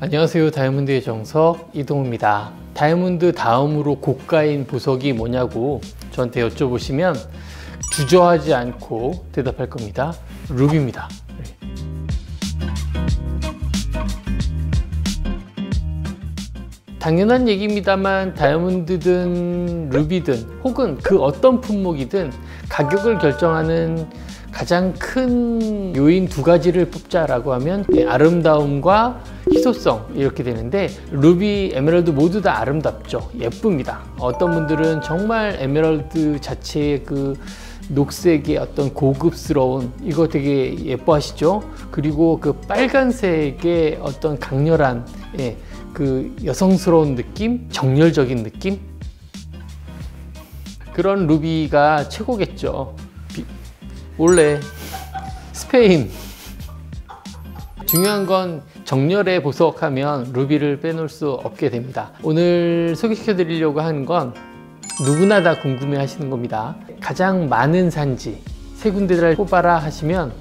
안녕하세요. 다이아몬드의 정석 이동우입니다. 다이아몬드 다음으로 고가인 보석이 뭐냐고 저한테 여쭤보시면 주저하지 않고 대답할 겁니다. 루비입니다. 당연한 얘기입니다만 다이아몬드든 루비든 혹은 그 어떤 품목이든 가격을 결정하는 가장 큰 요인 두 가지를 뽑자라고 하면 아름다움과 희소성 이렇게 되는데, 루비, 에메랄드 모두 다 아름답죠. 예쁩니다. 어떤 분들은 정말 에메랄드 자체의 그 녹색의 어떤 고급스러운 이거 되게 예뻐하시죠. 그리고 그 빨간색의 어떤 강렬한 그 여성스러운 느낌, 정열적인 느낌, 그런 루비가 최고겠죠. 원래 스페인, 중요한 건 정열의 보석하면 루비를 빼놓을 수 없게 됩니다. 오늘 소개시켜 드리려고 하는 건 누구나 다 궁금해 하시는 겁니다. 가장 많은 산지 세 군데를 뽑아라 하시면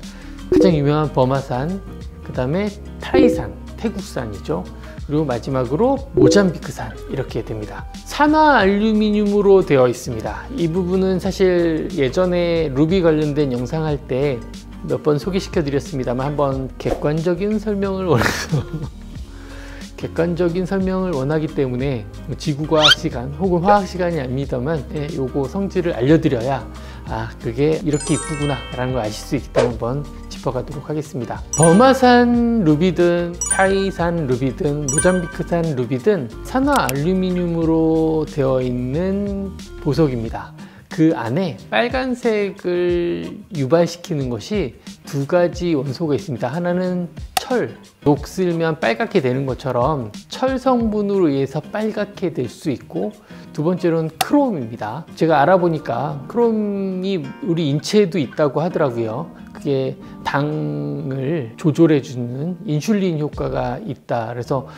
가장 유명한 버마산, 그 다음에 타이산, 태국산이죠. 그리고 마지막으로 모잠비크산, 이렇게 됩니다. 산화 알루미늄으로 되어 있습니다. 이 부분은 사실 예전에 루비 관련된 영상 할 때 몇 번 소개시켜 드렸습니다만 한번 객관적인 설명을 원해서 객관적인 설명을 원하기 때문에 지구과학 시간 혹은 화학 시간이 아닙니다만 요거 성질을 알려드려야 그게 이렇게 이쁘구나 라는 걸 아실 수 있기 때문에 한번 짚어가도록 하겠습니다. 버마산 루비든 타이산 루비든 모잠비크산 루비든 산화 알루미늄으로 되어 있는 보석입니다. 그 안에 빨간색을 유발시키는 것이 두 가지 원소가 있습니다. 하나는 철, 녹슬면 빨갛게 되는 것처럼 철 성분으로 의해서 빨갛게 될 수 있고, 두 번째로는 크롬입니다. 제가 알아보니까 크롬이 우리 인체에도 있다고 하더라고요. 그게 당을 조절해주는 인슐린 효과가 있다. 그래서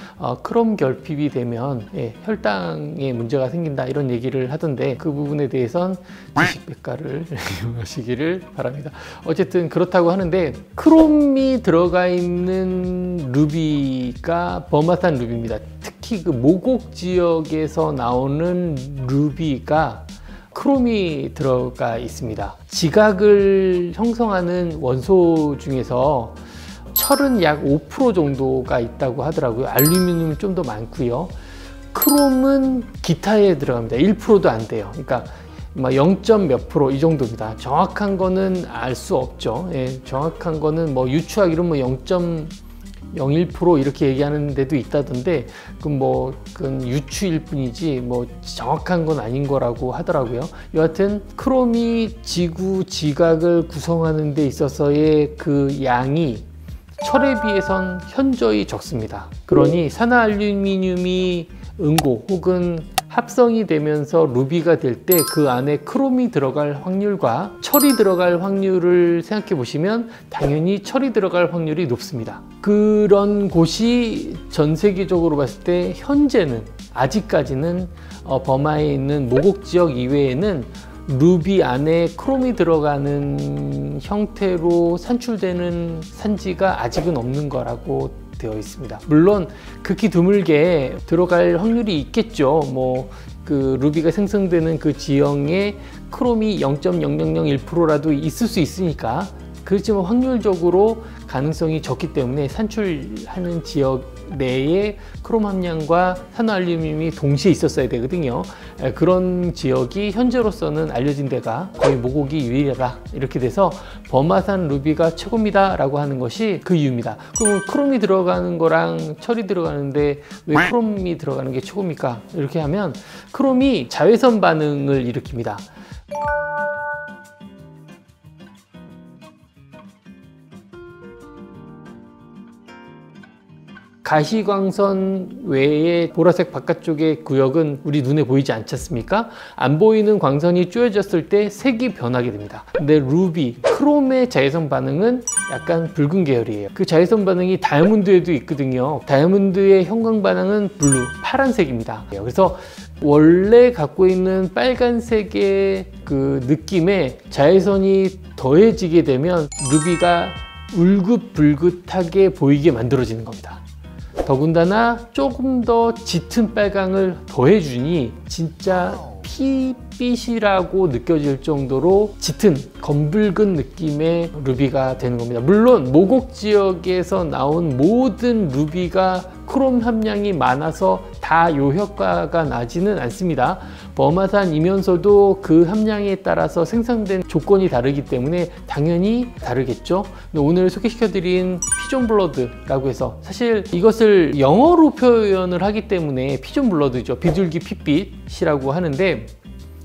크롬 결핍이 되면 혈당에 문제가 생긴다, 이런 얘기를 하던데 그 부분에 대해선 지식백과를 이용하시기를 바랍니다. 어쨌든 그렇다고 하는데, 크롬이 들어가 있는 루비가 버마산 루비입니다. 특히 그 모곡 지역에서 나오는 루비가 크롬이 들어가 있습니다. 지각을 형성하는 원소 중에서 철은 약 5% 정도가 있다고 하더라고요. 알루미늄은 좀 더 많고요. 크롬은 기타에 들어갑니다. 1%도 안 돼요. 그러니까 0. 몇 프로 이 정도입니다. 정확한 거는 알 수 없죠. 정확한 거는 뭐 유추하기로 0.01% 이렇게 얘기하는 데도 있다던데, 그건 유추일 뿐이지 정확한 건 아닌 거라고 하더라고요. 여하튼 크롬이 지구 지각을 구성하는 데 있어서의 그 양이 철에 비해선 현저히 적습니다. 그러니 산화 알루미늄이 응고 혹은 합성이 되면서 루비가 될 때 그 안에 크롬이 들어갈 확률과 철이 들어갈 확률을 생각해 보시면 당연히 철이 들어갈 확률이 높습니다. 그런 곳이 전 세계적으로 봤을 때 현재는 아직까지는 버마에 있는 모곡 지역 이외에는 루비 안에 크롬이 들어가는 형태로 산출되는 산지가 아직은 없는 거라고 되어 있습니다. 물론 극히 드물게 들어갈 확률이 있겠죠. 그 루비가 생성되는 그 지형에 크롬이 0.0001%라도 있을 수 있으니까. 그렇지만 확률적으로 가능성이 적기 때문에 산출하는 지역 내에 크롬 함량과 산화 알루미늄이 동시에 있었어야 되거든요. 그런 지역이 현재로서는 알려진 데가 거의 모곡이 유일하다, 이렇게 돼서 버마산 루비가 최고입니다 라고 하는 것이 그 이유입니다. 그럼 크롬이 들어가는 거랑 철이 들어가는데 왜 크롬이 들어가는 게 최고입니까? 이렇게 하면 크롬이 자외선 반응을 일으킵니다. 가시광선 외에 보라색 바깥쪽의 구역은 우리 눈에 보이지 않지 않습니까? 안 보이는 광선이 쪼여졌을 때 색이 변하게 됩니다. 근데 루비, 크롬의 자외선 반응은 약간 붉은 계열이에요. 그 자외선 반응이 다이아몬드에도 있거든요. 다이아몬드의 형광 반응은 블루, 파란색입니다. 그래서 원래 갖고 있는 빨간색의 그 느낌에 자외선이 더해지게 되면 루비가 울긋불긋하게 보이게 만들어지는 겁니다. 더군다나 조금 더 짙은 빨강을 더해주니 진짜 피빛이라고 느껴질 정도로 짙은 검붉은 느낌의 루비가 되는 겁니다. 물론 모곡 지역에서 나온 모든 루비가 크롬 함량이 많아서 다 이 효과가 나지는 않습니다. 버마산이면서도 그 함량에 따라서 생성된 조건이 다르기 때문에 당연히 다르겠죠. 오늘 소개시켜드린 피존 블러드라고 해서 사실 이것을 영어로 표현을 하기 때문에 피존 블러드죠. 비둘기 핏빛이라고 하는데,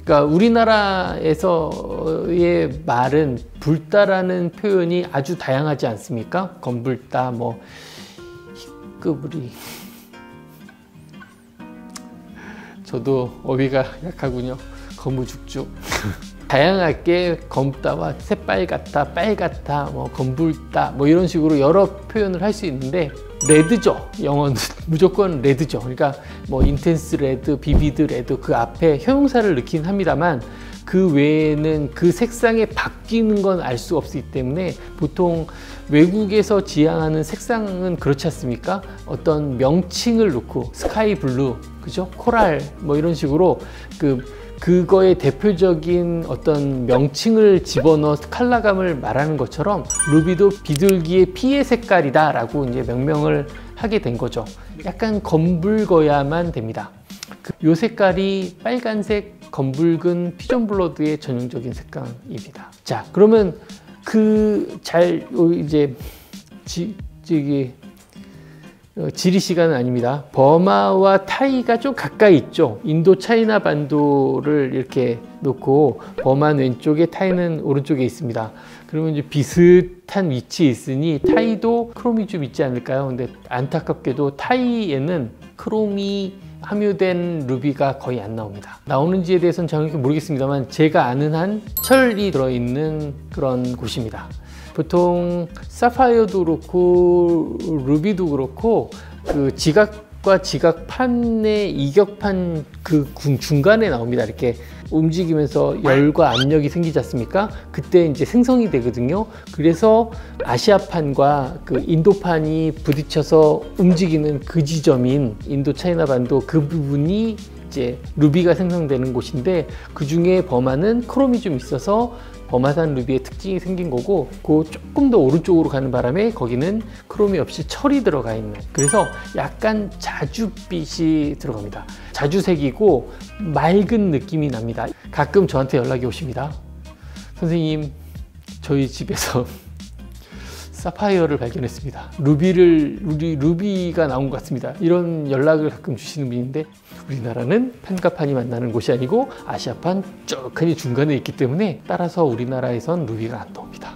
그러니까 우리나라에서의 말은 붉다라는 표현이 아주 다양하지 않습니까? 검붉다, 뭐 희끄부리. 저도 어휘가 약하군요. 거무죽죽. 다양하게 검다와 새빨갛다, 빨갛다, 뭐 검붉다, 뭐 이런 식으로 여러 표현을 할 수 있는데 레드죠. 영어는 무조건 레드죠. 그러니까 뭐 인텐스 레드, 비비드 레드 그 앞에 형용사를 넣긴 합니다만 그 외에는 그 색상이 바뀌는 건 알 수 없기 때문에 보통 외국에서 지향하는 색상은 그렇지 않습니까? 어떤 명칭을 놓고 스카이 블루, 그죠? 코랄 뭐 이런 식으로 그거의 대표적인 어떤 명칭을 집어넣어 컬러감을 말하는 것처럼 루비도 비둘기의 피의 색깔이다 라고 이제 명명을 하게 된 거죠. 약간 검붉어야만 됩니다. 이 색깔이 빨간색 검붉은 피존 블러드의 전형적인 색감입니다. 자, 그러면 이제 지리 시간은 아닙니다. 버마와 타이가 좀 가까이 있죠. 인도 차이나 반도를 이렇게 놓고 버마는 왼쪽에 타이는 오른쪽에 있습니다. 그러면 이제 비슷한 위치에 있으니 타이도 크롬이 좀 있지 않을까요? 근데 안타깝게도 타이에는 크롬이 함유된 루비가 거의 안 나옵니다. 나오는지에 대해서는 정확히 모르겠습니다만 제가 아는 한 철이 들어있는 그런 곳입니다. 보통 사파이어도 그렇고 루비도 그렇고 그 지각과 지각판의 이격판 그 중간에 나옵니다. 이렇게 움직이면서 열과 압력이 생기지 않습니까? 그때 이제 생성이 되거든요. 그래서 아시아판과 그 인도판이 부딪혀서 움직이는 그 지점인 인도 차이나 반도 그 부분이 이제 루비가 생성되는 곳인데, 그 중에 버마는 크롬이 좀 있어서 버마산 루비의 특징이 생긴 거고, 그 조금 더 오른쪽으로 가는 바람에 거기는 크롬이 없이 철이 들어가 있는, 그래서 약간 자주빛이 들어갑니다. 자주색이고 맑은 느낌이 납니다. 가끔 저한테 연락이 오십니다. 선생님, 저희 집에서 사파이어를 발견했습니다. 루비가 나온 것 같습니다. 이런 연락을 가끔 주시는 분인데, 우리나라는 판과 판이 만나는 곳이 아니고 아시아판 쭉 중간에 있기 때문에 따라서 우리나라에선 루비가 안 나옵니다.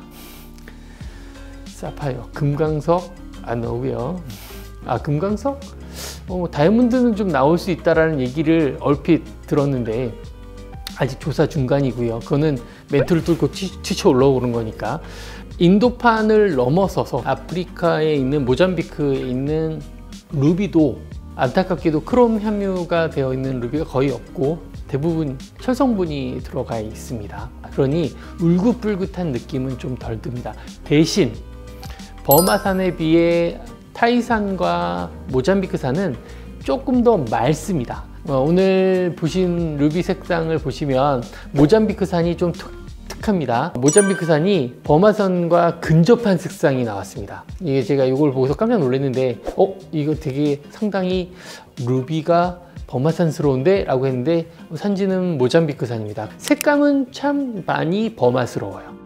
사파이어, 금강석 안 나오고요. 금강석? 다이아몬드는 좀 나올 수 있다라는 얘기를 얼핏 들었는데 아직 조사 중간이고요. 그거는 멘트를 뚫고 튀쳐 올라오는 거니까. 인도판을 넘어서서 아프리카에 있는 모잠비크에 있는 루비도 안타깝게도 크롬 함유가 되어 있는 루비가 거의 없고 대부분 철 성분이 들어가 있습니다. 그러니 울긋불긋한 느낌은 좀 덜 듭니다. 대신 버마산에 비해 타이산과 모잠비크산은 조금 더 맑습니다. 오늘 보신 루비 색상을 보시면 모잠비크산이 좀 특합니다. 모잠비크산이 버마산과 근접한 색상이 나왔습니다. 이게 제가 이걸 보고서 깜짝 놀랐는데 이거 되게 상당히 루비가 버마산스러운데? 라고 했는데 산지는 모잠비크산입니다. 색감은 참 많이 버마스러워요.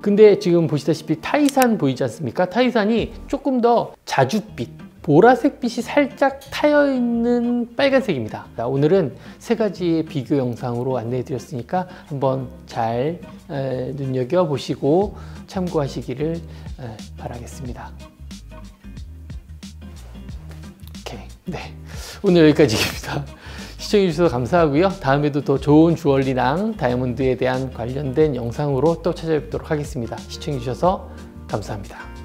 근데 지금 보시다시피 타이산 보이지 않습니까? 타이산이 조금 더 자줏빛, 보라색 빛이 살짝 타여있는 빨간색입니다. 오늘은 세 가지의 비교 영상으로 안내해 드렸으니까 한번 잘 눈여겨보시고 참고하시기를 바라겠습니다. 오케이. 네. 오늘 여기까지입니다. 시청해주셔서 감사하고요. 다음에도 더 좋은 주얼리랑 다이아몬드에 대한 관련된 영상으로 또 찾아뵙도록 하겠습니다. 시청해주셔서 감사합니다.